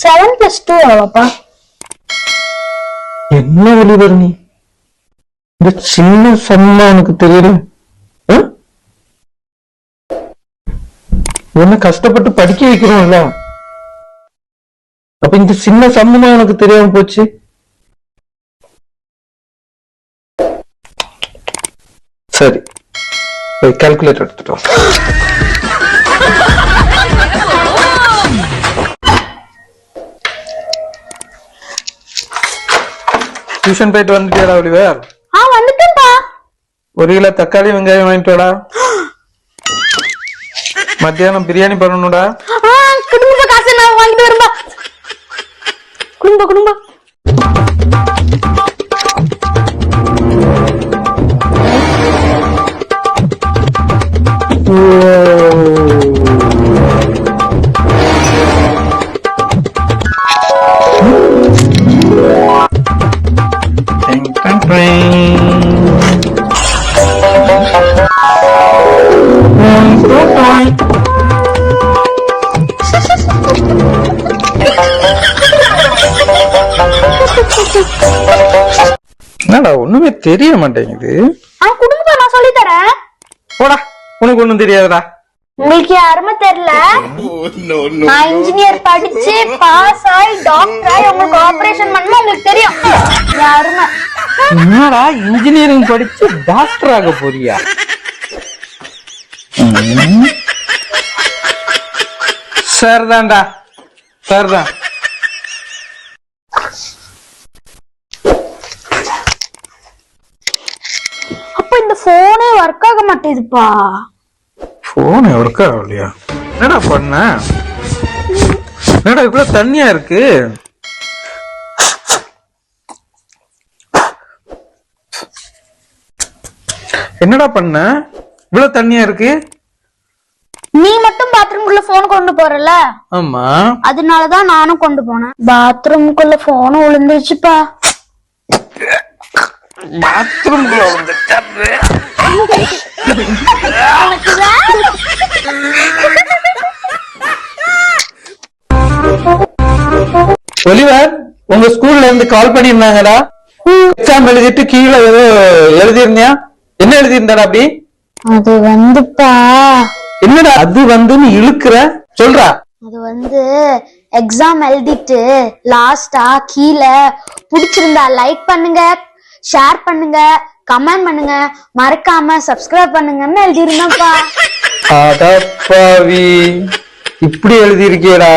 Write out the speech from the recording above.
7+2 எவ்வளோப்பா? என்ன ஒளிவர் நீ? இந்த சின்ன சம்மா உனக்கு தெரியல? என்ன கஷ்டப்பட்டு படிக்க வைக்கிறோம்ல, அப்ப இந்த சின்ன சம்மமா உனக்கு தெரியாம போச்சு. சரி, கால்குலேட்டர் எடுத்துட்டோம். டியூஷன் போயிட்டு வந்துட்டியாடா ஒளிவர்? வந்துட்டேன்ப்பா. 1 கிலோ தக்காளி வெங்காயம் வாங்கிட்டு வாடா. மத்தியானம் பிரியாணி பண்ணணும்டா. குடும்ப காசு நான் வாங்கிட்டு வரேன்பா. குடும்ப என்னடா ஒண்ணுமே தெரிய மாட்டேங்குது. குடும்ப நான் சொல்லி தரேன். போடா, உனக்கு ஒண்ணும் தெரியாதுடா. உங்களுக்கு யாருமே தெரியல. நான் இன்ஜினியர் படிச்சு பாஸ் ஆகி டாக்டர் ஆகி உங்களுக்கு ஆபரேஷன் பண்ணா உங்களுக்கு தெரியும். யாருமே என்னடா இன்ஜினியரிங் படிச்சு டாக்டர் ஆக போறியா? சரிதான்டா, சரிதான். அப்ப இந்த போனே ஒர்க் ஆக மாட்டேதுப்பா. போன் ஒர்க் ஆகலையா? என்னடா பண்ண? என்னடா இவ்வளவு தண்ணியா இருக்கு? என்னடா பண்ண? இவ்வளவு தண்ணியா இருக்கு. நீ மட்டும் பாத்ரூம்குள்ள போன் கொண்டு போறல? ஆமா, அதனாலதான் நானும் கொண்டு போனேன். பாத்ரூம்குள்ள போன் விழுந்துருச்சுப்பா. பாத்ரூம்குள்ள ஒலிவர், உங்க ஸ்கூல்ல இருந்து கால் பண்ணிருந்தாங்கடா. எக்ஸாம் எழுதிட்டு கீழே ஏதோ எழுதிருந்தியா? என்ன எழுதிருந்தாடா அப்படி? அது வந்துப்பா. என்னடா அது வந்துன்னு இழுக்கிற? சொல்றா. அது எக்ஸாம் எழுதிட்டு லாஸ்டா கீழே பிடிச்சிருந்தா லைக் பண்ணுங்க, ஷேர் பண்ணுங்க, கமெண்ட் பண்ணுங்க, மறக்காம சப்ஸ்கிரைப் பண்ணுங்கன்னு எழுதிருந்தேன்ப்பா. அடப்பாவி, இப்படி எழுதிருக்கியடா?